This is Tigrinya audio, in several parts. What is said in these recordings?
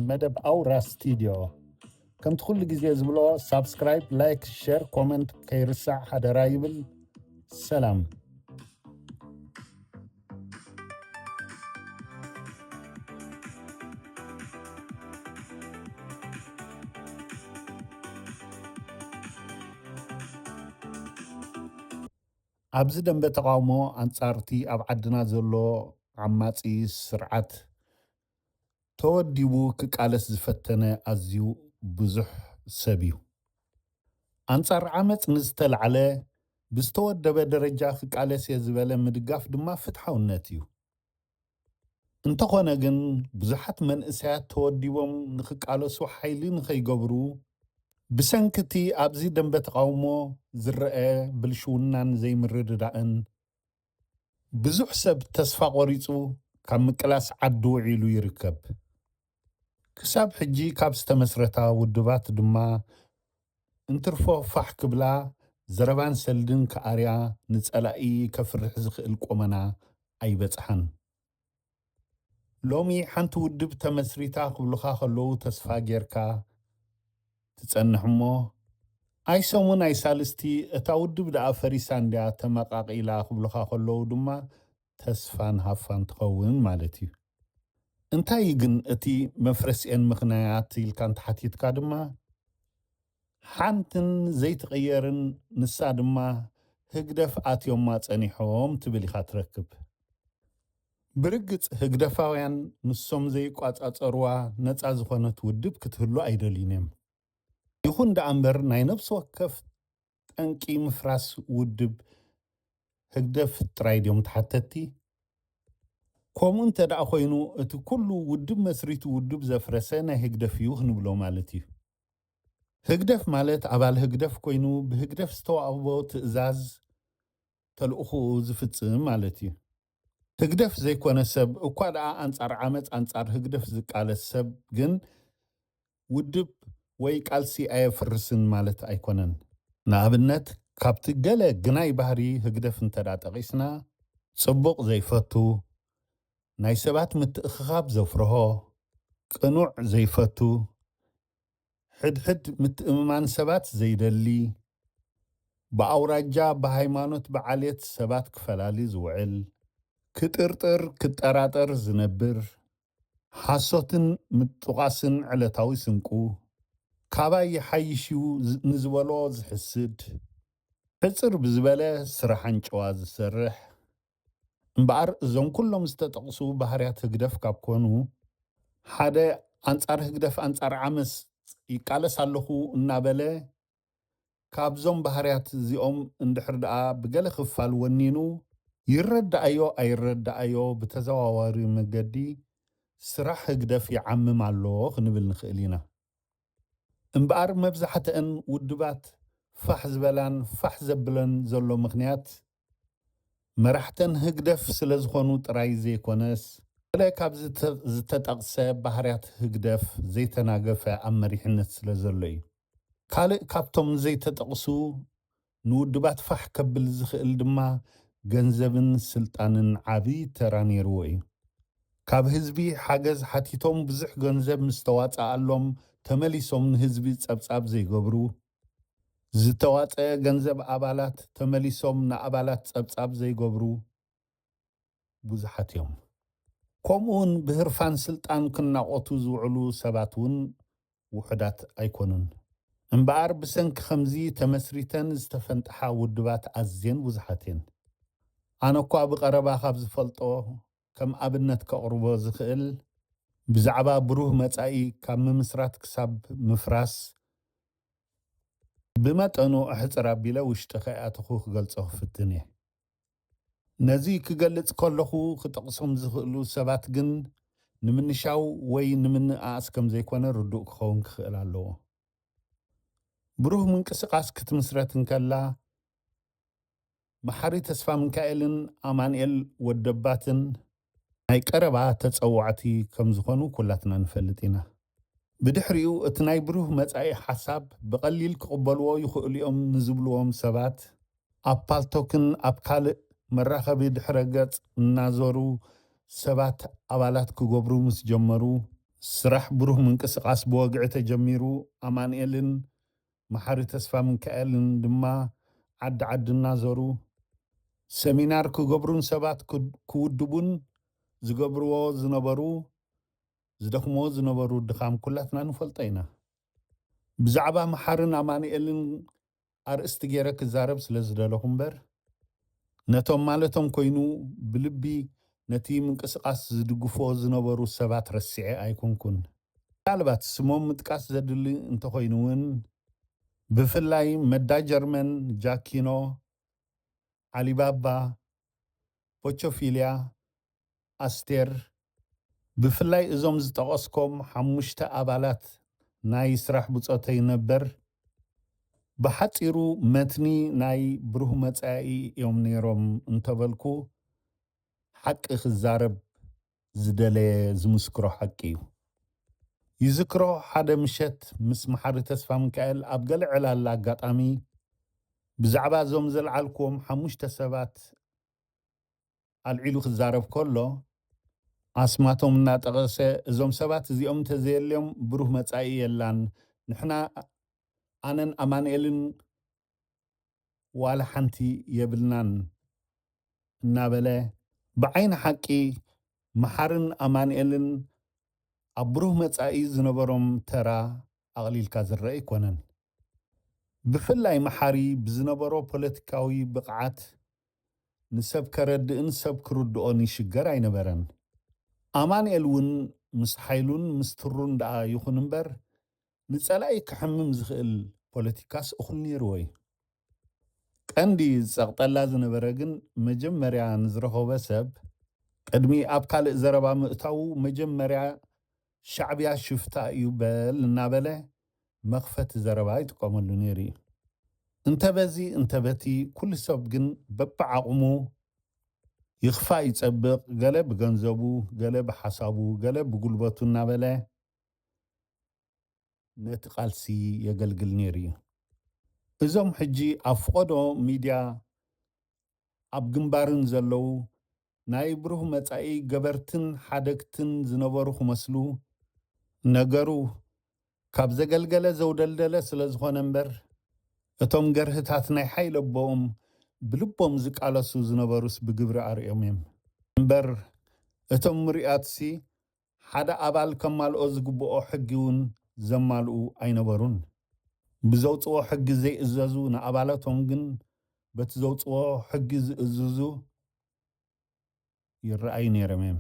መደብ አውራ ስቱዲዮ ከምቲ ኩሉ ግዜ ዝብሎ ሳብስክራይብ ላይክ ሼር ኮመንት ከይርሳዕ ሓደራ ይብል ሰላም ኣብዚ ደንበ ተቃውሞ ኣንጻርቲ ኣብ ዓድና ዘሎ ዓማጺ ስርዓት ተወዲቡ ክቃለስ ዝፈተነ ኣዝዩ ብዙሕ ሰብ እዩ። ኣንጻር ዓመፅ ንዝተለዓለ ብዝተወደበ ደረጃ ክቃለስ እየ ዝበለ ምድጋፍ ድማ ፍትሓውነት እዩ። እንተኾነ ግን ብዙሓት መንእሰያት ተወዲቦም ንክቃለሱ ሓይሊ ንኸይገብሩ ብሰንኪቲ ኣብዚ ደንበ ተቃውሞ ዝረአ ብልሽውናን ዘይምርድዳእን ብዙሕ ሰብ ተስፋ ቆሪፁ ካብ ምቅላስ ዓዲ ውዒሉ ይርከብ። ክሳብ ሕጂ ካብ ዝተመስረታ ውድባት ድማ እንትርፎ ፋሕ ክብላ ዘረባን ሰልድን ከኣርያ ንጸላኢ ከፍርሕ ዝኽእል ቆመና ኣይበጽሓን። ሎሚ ሓንቲ ውድብ ተመስሪታ ክብሉኻ ከለዉ ተስፋ ጌርካ ትጸንሕ እሞ ኣይሰሙን ኣይሳልስቲ እታ ውድብ ደኣ ፈሪሳ እንድያ ተመቃቂላ ክብሉኻ ከለዉ ድማ ተስፋን ሃፋን ትኸውን ማለት እዩ። እንታይ ግን እቲ መፍረስአን ምኽንያት ኢልካ እንተሓቲትካ ድማ ሓንትን ዘይትቕየርን ንሳ ድማ ህግደፍ ኣትዮማ ጸኒሖም ትብል ኢኻ ትረክብ። ብርግጽ ህግደፋውያን ንሶም ዘይቋጻጸርዋ ነፃ ዝኾነት ውድብ ክትህሉ ኣይደልዩን እዮም። ይኹን ደኣ እምበር ናይ ነብሲ ወከፍ ጠንቂ ምፍራስ ውድብ ህግደፍ ጥራይ ድዮም ተሓተቲ? ከምኡ እንተ ደኣ ኮይኑ እቲ ኩሉ ውድብ መስሪቱ ውድብ ዘፍረሰ ናይ ህግደፍ እዩ ክንብሎ ማለት እዩ። ህግደፍ ማለት ኣባል ህግደፍ ኮይኑ ብህግደፍ ዝተዋህቦ ትእዛዝ ተልእኹኡ ዝፍጽም ማለት እዩ። ህግደፍ ዘይኮነ ሰብ እኳ ደኣ ኣንጻር ዓመፅ ኣንጻር ህግደፍ ዝቃለስ ሰብ ግን ውድብ ወይ ቃልሲ ኣየፍርስን ማለት ኣይኮነን። ንኣብነት ካብቲ ገለ ግናይ ባህሪ ህግደፍ እንተዳ ጠቒስና ጽቡቕ ዘይፈቱ፣ ናይ ሰባት ምትእኽኻብ ዘፍርሆ፣ ቅኑዕ ዘይፈቱ፣ ሕድሕድ ምትእምማን ሰባት ዘይደሊ፣ ብኣውራጃ ብሃይማኖት ብዓልየት ሰባት ክፈላሊ ዝውዕል፣ ክጥርጥር ክጠራጠር ዝነብር፣ ሓሶትን ምጥቓስን ዕለታዊ ስንቁ፣ ካባይ ሓይሽዩ ንዝበሎ ዝሕስድ፣ ሕፅር ብዝበለ ስራሕ አንጨዋ ዝሰርሕ። እምበኣር እዞም ኩሎም ዝተጠቕሱ ባህርያት ህግደፍ ካብ ኮኑ ሓደ ኣንጻር ህግደፍ ኣንጻር ዓመፅ ይቃለስ ኣለኹ እናበለ ካብዞም ባህርያት እዚኦም እንድሕር ደኣ ብገለ ክፋል ወኒኑ ይረዳእዮ ኣይረዳእዮ ብተዘዋዋሪ መገዲ ስራሕ ህግደፍ ይዓምም ኣሎ ክንብል ንኽእል ኢና። እምበኣር መብዛሕትአን ውድባት ፋሕ ዝበላን ፋሕ ዘብለን ዘሎ ምኽንያት መራሕተን ህግደፍ ስለ ዝኾኑ ጥራይ ዘይኮነስ ገለ ካብ ዝተጠቕሰ ባህርያት ህግደፍ ዘይተናገፈ ኣብ መሪሕነት ስለ ዘሎ እዩ። ካልእ ካብቶም ዘይተጠቕሱ ንውድባት ፋሕ ከብል ዝኽእል ድማ ገንዘብን ስልጣንን ዓብዪ ተራ ነይርዎ እዩ። ካብ ህዝቢ ሓገዝ ሓቲቶም ብዙሕ ገንዘብ ምስ ተዋፅኣሎም ተመሊሶም ንህዝቢ ጸብጻብ ዘይገብሩ፣ ዝተዋፀአ ገንዘብ ኣባላት ተመሊሶም ንኣባላት ጸብጻብ ዘይገብሩ ብዙሓት እዮም። ከምኡውን ብህርፋን ስልጣን ክናቆቱ ዝውዕሉ ሰባት እውን ውሕዳት ኣይኮኑን። እምበኣር ብሰንኪ ከምዚ ተመስሪተን ዝተፈንጥሓ ውድባት ኣዝየን ብዙሓት እየን። ኣነ እኳ ብቐረባ ካብ ዝፈልጦ ከም ኣብነት ከቕርቦ ዝኽእል ብዛዕባ ብሩህ መጻኢ ካብ ምምስራት ክሳብ ምፍራስ ብመጠኑ ኣሕፅር ኣቢለ ውሽጢ ከይኣተኹ ክገልጾ ክፍትን እየ። ነዚ ክገልጽ ከለኹ ክጠቕሶም ዝኽእሉ ሰባት ግን ንምንሻው ወይ ንምንኣስ ከም ዘይኮነ ርዱእ ክኸውን ክኽእል ኣለዎ። ብሩህ ምንቅስቓስ ክትምስረት እንከላ መሓሪ ተስፋ ሚካኤልን ኣማንኤል ወደባትን ናይ ቀረባ ተፀዋዕቲ ከም ዝኾኑ ኩላትና ንፈልጥ ኢና። ብድሕሪኡ እቲ ናይ ብሩህ መጻኢ ሓሳብ ብቐሊል ክቕበልዎ ይኽእሉ እዮም ንዝብልዎም ሰባት ኣብ ፓልቶክን ኣብ ካልእ መራኸቢ ድሕረ ገጽ እናዞሩ ሰባት ኣባላት ክገብሩ ምስ ጀመሩ ስራሕ ብሩህ ምንቅስቃስ ብወግዒ ተጀሚሩ ኣማንኤልን መሓሪ ተስፋ ሚካኤልን ድማ ዓዲ ዓዲ እናዘሩ ሰሚናር ክገብሩን ሰባት ክውድቡን ዝገብርዎ ዝነበሩ ዝደክምዎ ዝነበሩ ድኻም ኩላትና ንፈልጦ ኢና። ብዛዕባ መሓርን ኣማንኤልን ኣርእስቲ ገይረ ክዛረብ ስለ ዝደለኹ እምበር ነቶም ማለቶም ኮይኑ ብልቢ ነቲ ምንቅስቃስ ዝድግፍዎ ዝነበሩ ሰባት ረሲዐ ኣይኮንኩን። ምናልባት ስሞም ምጥቃስ ዘድሊ እንተኮይኑ እውን ብፍላይ መዳ ጀርመን፣ ጃኪኖ፣ ዓሊባባ፣ ፖቾፊልያ፣ ኣስቴር ብፍላይ እዞም ዝጠቐስኮም 5 ኣባላት ናይ ስራሕ ብፆተይ ነበር ብሓፂሩ መትኒ ናይ ብሩህ መጻኢ እዮም ነይሮም እንተበልኩ ሓቂ ክዛረብ ዝደለየ ዝምስክሮ ሓቂ እዩ። ይዝክሮ ሓደ ምሸት ምስ መሓሪ ተስፋ ሚካኤል ኣብ ገለ ዕላል ኣጋጣሚ ብዛዕባ እዞም ዘለዓልክዎም 5 ሰባት ኣልዒሉ ክዛረብ ከሎ ኣስማቶም እናጠቐሰ እዞም ሰባት እዚኦም እንተዘየልዮም ብሩህ መጻኢ የላን ንሕና ኣነን ኣማንኤልን ዋላ ሓንቲ የብልናን እናበለ ብዓይኒ ሓቂ መሓርን ኣማንኤልን ኣብ ብሩህ መጻኢ ዝነበሮም ተራ ኣቕሊልካ ዝረአ ኣይኮነን። ብፍላይ መሓሪ ብዝነበሮ ፖለቲካዊ ብቕዓት ንሰብ ከረድእን ሰብ ክርድኦን ይሽገር ኣይነበረን። ኣማንኤል እውን ምስ ሓይሉን ምስ ትሩን ደኣ ይኹን እምበር ንጸላኢ ክሕምም ዝኽእል ፖለቲካስ እኹል ነይርዎ እዩ። ቀንዲ ዝጸቕጠላ ዝነበረ ግን መጀመርያ ንዝረኸበ ሰብ ቅድሚ ኣብ ካልእ ዘረባ ምእታው መጀመርያ ሻዕብያ ሽፍታ እዩ በል እናበለ መኽፈቲ ዘረባ ይጥቀመሉ ነይሩ እዩ። እንተበዚ እንተበቲ ኩሉ ሰብ ግን በብዓቕሙ ይኽፋእ ይጸብቕ፣ ገለ ብገንዘቡ፣ ገለ ብሓሳቡ፣ ገለ ብጉልበቱ እናበለ ነቲ ቃልሲ የገልግል ነይሩ እዩ። እዞም ሕጂ ኣብ ፍቆዶ ሚድያ ኣብ ግንባርን ዘለው ናይ ብሩህ መጻኢ ገበርትን ሓደግትን ዝነበሩ ክመስሉ ነገሩ ካብ ዘገልገለ ዘውደልደለ ስለ ዝኾነ እምበር እቶም ገርህታት ናይ ሓይሊ ኣቦኦም ብልቦም ዝቃለሱ ዝነበሩስ ብግብሪ ኣርዮም እዮም እምበር እቶም ምርያትሲ ሓደ ኣባል ከማልኦ ዝግብኦ ሕጊ እውን ዘማልኡ ኣይነበሩን። ብዘውፅዎ ሕጊ ዘይእዘዙ ንኣባላቶም ግን በቲ ዘውፅዎ ሕጊ ዝእዝዙ ይረኣዩ ነይሮም እዮም።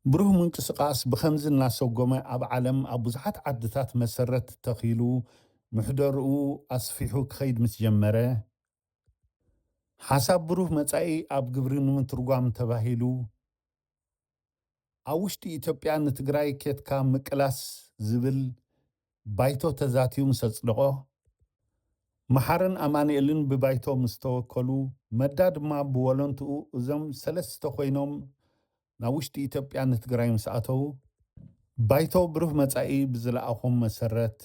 ብሩህ ምንቅስቃስ ብከምዚ እናሰጎመ ኣብ ዓለም ኣብ ብዙሓት ዓድታት መሰረት ተኺሉ ምሕደርኡ ኣስፊሑ ክኸይድ ምስ ጀመረ ሓሳብ ብሩህ መጻኢ ኣብ ግብሪ ንምትርጓም ተባሂሉ ኣብ ውሽጢ ኢትዮጵያ ንትግራይ ኬትካ ምቅላስ ዝብል ባይቶ ተዛትዩ ምስ ኣጽደቆ መሓርን ኣማንኤልን ብባይቶ ምስ ተወከሉ መዳ ድማ ብወለንትኡ እዞም 3 ኮይኖም ናብ ውሽጢ ኢትዮጵያ ንትግራይ ምስ ኣተው ባይቶ ብሩህ መጻኢ ብዝለኣኾም መሰረት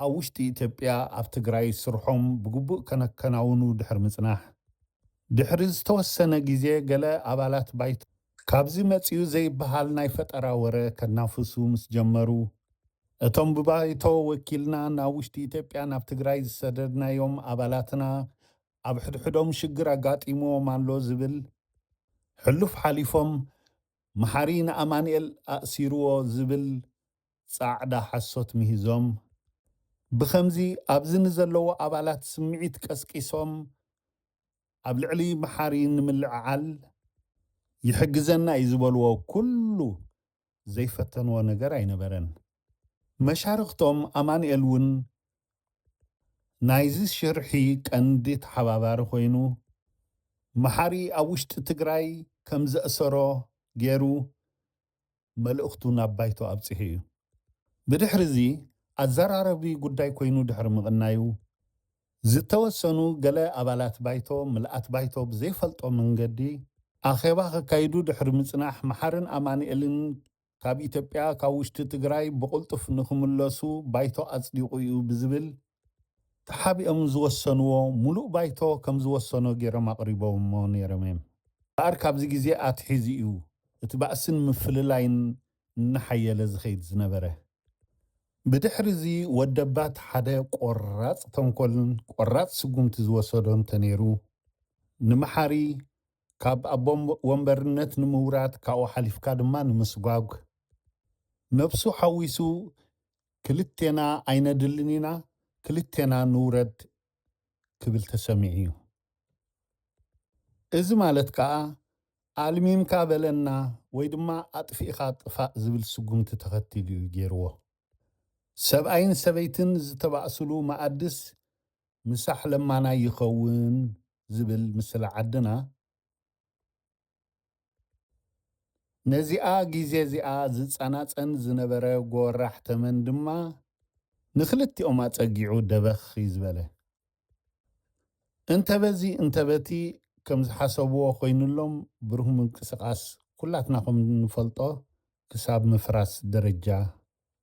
ኣብ ውሽጢ ኢትዮጵያ ኣብ ትግራይ ስርሖም ብግቡእ ከነከናውኑ ድሕሪ ምጽናሕ ድሕሪ ዝተወሰነ ግዜ ገለ ኣባላት ባይቶ ካብዚ መጺኡ ዘይበሃል ናይ ፈጠራ ወረ ከናፍሱ ምስ ጀመሩ እቶም ብባይቶ ወኪልና ናብ ውሽጢ ኢትዮጵያ ናብ ትግራይ ዝሰደድናዮም ኣባላትና ኣብ ሕድሕዶም ሽግር ኣጋጢሞዎም ኣሎ ዝብል ሕሉፍ ሓሊፎም መሓሪ ንኣማንኤል ኣእሲርዎ ዝብል ጻዕዳ ሓሶት ምሂዞም ብከምዚ ኣብዚ ንዘለዎ ኣባላት ስምዒት ቀስቂሶም ኣብ ልዕሊ መሓሪ ንምልዕዓል ይሕግዘና እዩ ዝበልዎ ኩሉ ዘይፈተንዎ ነገር ኣይነበረን። መሻርክቶም ኣማንኤል እውን ናይዚ ሽርሒ ቀንዲ ተሓባባሪ ኮይኑ መሓሪ ኣብ ውሽጢ ትግራይ ከም ዘእሰሮ ገይሩ መልእኽቱ ናብ ባይቶ ኣብፅሑ እዩ። ብድሕሪ እዚ ኣዘራረቢ ጉዳይ ኮይኑ ድሕሪ ምቕናዩ ዝተወሰኑ ገለ ኣባላት ባይቶ ምልኣት ባይቶ ብዘይፈልጦ መንገዲ ኣኼባ ከካይዱ ድሕሪ ምጽናሕ መሓርን ኣማንኤልን ካብ ኢትዮጵያ ካብ ውሽጢ ትግራይ ብቕልጡፍ ንክምለሱ ባይቶ ኣጽዲቑ እዩ ብዝብል ተሓቢኦም ዝወሰንዎ ሙሉእ ባይቶ ከም ዝወሰኖ ገይሮም ኣቕሪቦሞ ነይሮም እዮም። ዳኣር ካብዚ ግዜ ኣትሒዙ እዩ እቲ ባእስን ምፍልላይን እናሓየለ ዝኸይድ ዝነበረ ብድሕሪ እዚ ወደባት ሓደ ቆራፅ ተንኮልን ቆራፅ ስጉምቲ ዝወሰዶ እንተነይሩ ንመሓሪ ካብ ኣብ ወንበርነት ንምውራድ ካብኡ ሓሊፍካ ድማ ንምስጓግ ነብሱ ሓዊሱ ክልቴና ኣይነድልን ኢና ክልቴና ንውረድ ክብል ተሰሚዑ እዩ። እዚ ማለት ከዓ ኣልሚምካ በለና ወይ ድማ ኣጥፊእኻ ጥፋእ ዝብል ስጉምቲ ተኸቲሉ እዩ ገይርዎ። ሰብኣይን ሰበይትን ዝተባእስሉ መኣድስ ምሳሕ ለማና ይኸውን ዝብል ምስለ ዓድና ነዚኣ ግዜ እዚኣ ዝፀናፀን ዝነበረ ጎራሕ ተመን ድማ ንክልቲኦም ኣፀጊዑ ደበኽ እዩ ዝበለ። እንተበዚ እንተበቲ ከም ዝሓሰብዎ ኮይኑሎም ብሩህ ምንቅስቓስ ኩላትና ከም እንፈልጦ ክሳብ ምፍራስ ደረጃ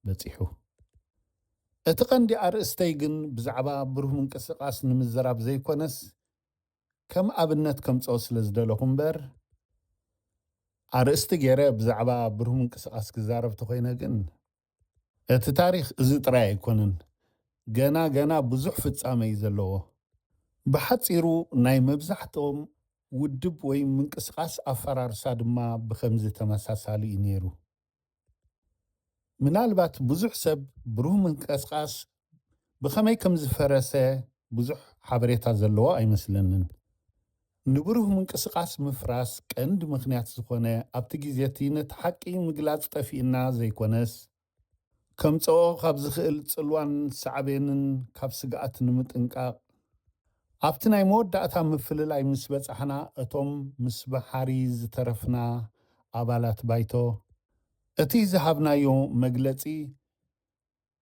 በፂሑ። እቲ ቀንዲ ኣርእስተይ ግን ብዛዕባ ብሩህ ምንቅስቓስ ንምዝራብ ዘይኮነስ ከም ኣብነት ከምፅኦ ስለ ዝደለኹ እምበር ኣርእስቲ ገይረ ብዛዕባ ብሩህ ምንቅስቓስ ክዛረብ ተኮይነ ግን እቲ ታሪክ እዚ ጥራይ ኣይኮነን፣ ገና ብዙሕ ፍጻመ እዩ ዘለዎ። ብሓፂሩ ናይ መብዛሕትኦም ውድብ ወይ ምንቅስቓስ ኣፈራርሳ ድማ ብከምዚ ተመሳሳሊ እዩ ነይሩ። ምናልባት ብዙሕ ሰብ ብሩህ ምንቅስቓስ ብኸመይ ከም ዝፈረሰ ብዙሕ ሓበሬታ ዘለዎ ኣይመስለንን። ንብሩህ ምንቅስቓስ ምፍራስ ቀንዲ ምክንያት ዝኾነ ኣብቲ ግዜ እቲ ነቲ ሓቂ ምግላፅ ጠፊእና ዘይኮነስ ከምፅኦ ካብ ዝኽእል ፅልዋን ሳዕቤንን ካብ ስግኣት ንምጥንቃቕ ኣብቲ ናይ መወዳእታ ምፍልላይ ምስ በፃሕና እቶም ምስ መሓሪ ዝተረፍና ኣባላት ባይቶ እቲ ዝሃብናዮ መግለፂ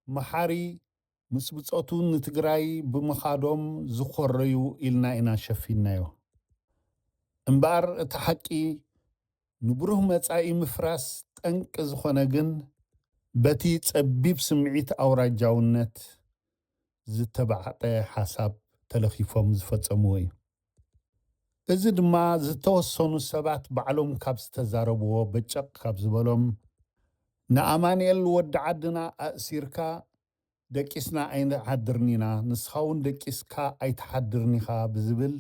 መሓሪ ምስ ብፆቱ ንትግራይ ብምኻዶም ዝኮረዩ ኢልና ኢና ሸፊናዮ እምበር እቲ ሓቂ ንብሩህ መጻኢ ምፍራስ ጠንቂ ዝኾነ ግን በቲ ፀቢብ ስምዒት ኣውራጃውነት ዝተባዕጠ ሓሳብ ተለኺፎም ዝፈፀምዎ እዩ። እዚ ድማ ዝተወሰኑ ሰባት ባዕሎም ካብ ዝተዛረብዎ በጨቅ ካብ ዝበሎም ንኣማንኤል ወዲ ዓድና ኣእሲርካ ደቂስና ኣይንሓድርን ኢና ንስኻ እውን ደቂስካ ኣይተሓድርን ኢኻ ብዝብል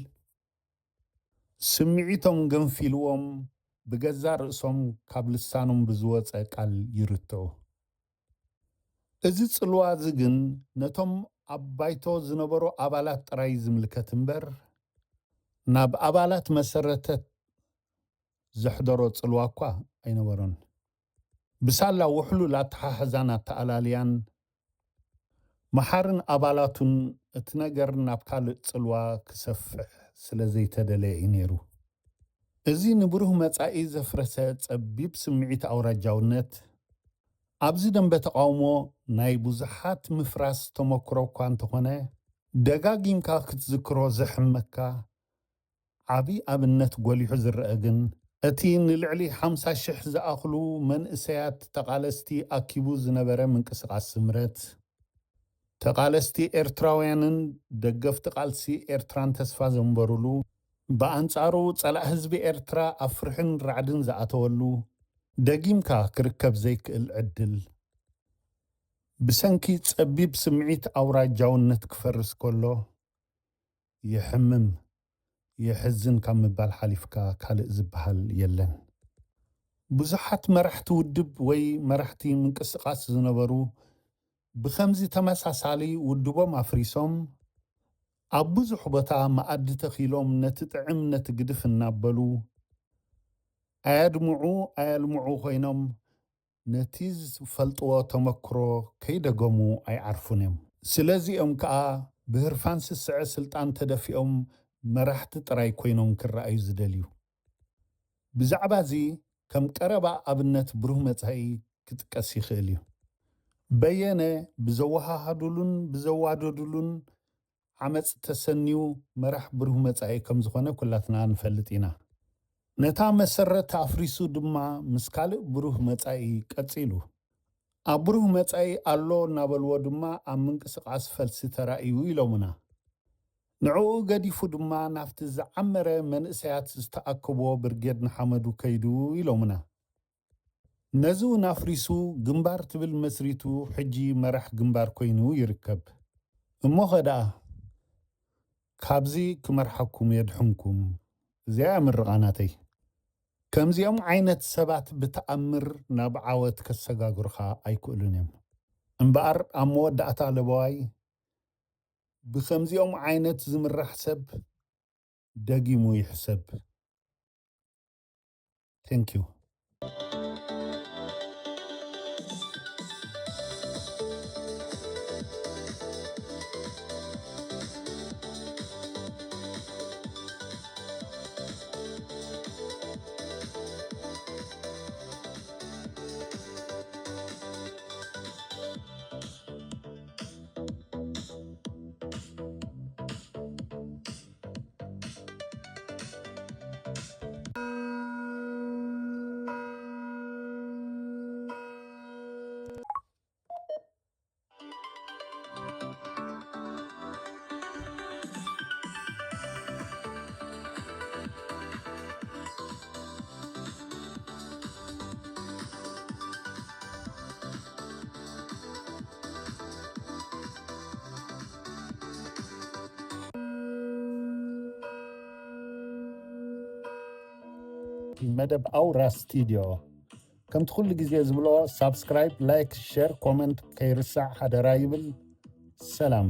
ስምዒቶም ገንፊልዎም ብገዛ ርእሶም ካብ ልሳኖም ብዝወፀ ቃል ይርትዑ። እዚ ፅልዋ እዚ ግን ነቶም ኣብ ባይቶ ዝነበሩ ኣባላት ጥራይ ዝምልከት እምበር ናብ ኣባላት መሰረተት ዘሕደሮ ፅልዋ እኳ ኣይነበሮን። ብሳላ ውሕሉል ኣተሓሕዛን ኣተኣላልያን መሓርን ኣባላቱን እቲ ነገር ናብ ካልእ ፅልዋ ክሰፍሕ ስለ ዘይተደለየ እዩ ነይሩ። እዚ ንብሩህ መጻኢ ዘፍረሰ ፀቢብ ስምዒት ኣውራጃውነት ኣብዚ ደንበ ተቃውሞ ናይ ብዙሓት ምፍራስ ተመክሮ እኳ እንተኾነ ደጋጊምካ ክትዝክሮ ዘሕመካ ዓብዪ ኣብነት ጎሊሑ ዝረአ ግን እቲ ንልዕሊ 50,000 ዝኣኽሉ መንእሰያት ተቓለስቲ ኣኪቡ ዝነበረ ምንቅስቓስ ስምረት ተቓለስቲ ኤርትራውያንን ደገፍቲ ቃልሲ ኤርትራን ተስፋ ዘንበሩሉ ብኣንጻሩ ጸላእ ህዝቢ ኤርትራ ኣብ ፍርሕን ራዕድን ዝኣተወሉ ደጊምካ ክርከብ ዘይክእል ዕድል ብሰንኪ ፀቢብ ስምዒት ኣውራጃውነት ክፈርስ ከሎ ይሕምም የሕዝን ካብ ምባል ሓሊፍካ ካልእ ዝበሃል የለን። ብዙሓት መራሕቲ ውድብ ወይ መራሕቲ ምንቅስቓስ ዝነበሩ ብከምዚ ተመሳሳሊ ውድቦም ኣፍሪሶም ኣብ ብዙሕ ቦታ መኣዲ ተኺሎም ነቲ ጥዕም ነቲ ግድፍ እናበሉ ኣያልምዑ ኮይኖም ነቲ ዝፈልጥዎ ተመክሮ ከይደገሙ ኣይዓርፉን እዮም። ስለዚኦም ከዓ ብህርፋን ስስዐ ስልጣን ተደፊኦም መራሕቲ ጥራይ ኮይኖም ክረኣዩ ዝደልዩ። ብዛዕባ እዚ ከም ቀረባ ኣብነት ብሩህ መጻኢ ክጥቀስ ይኽእል እዩ። በየነ ብዘወሃሃዱሉን ብዘዋደዱሉን ዓመፅ ተሰኒዩ መራሕ ብሩህ መጻኢ ከም ዝኾነ ኩላትና ንፈልጥ ኢና። ነታ መሰረት ኣፍሪሱ ድማ ምስ ካልእ ብሩህ መጻኢ ቀፂሉ ኣብ ብሩህ መጻኢ ኣሎ እናበልዎ ድማ ኣብ ምንቅስቓስ ፈልሲ ተራእዩ ኢሎሙና። ንዕኡ ገዲፉ ድማ ናብቲ ዝዓመረ መንእሰያት ዝተኣከቦ ብርጌድ ንሓመዱ ከይዱ ኢሎሙና። نزو نافريسو جنبار تبل مسريتو حجي مرح جنبار كوينو يركب እሞ ኸዳ ካብዚ ክመርሐኩም የድሕንኩም እዚኣ ምርቓናተይ ከምዚኦም ዓይነት ሰባት ብተኣምር ናብ ዓወት ከሰጋግሩኻ ኣይክእሉን እዮም እምበኣር ኣብ መወዳእታ ለበዋይ ብከምዚኦም ዓይነት ዝምራሕ ሰብ ደጊሙ ይሕሰብ ቴንኪዩ መደብ አውራ ስቱዲዮ ከምቲ ኩሉ ግዜ ዝብሎ ሳብስክራይብ ላይክ ሼር ኮመንት ከይርሳዕ ሓደራ ይብል ሰላም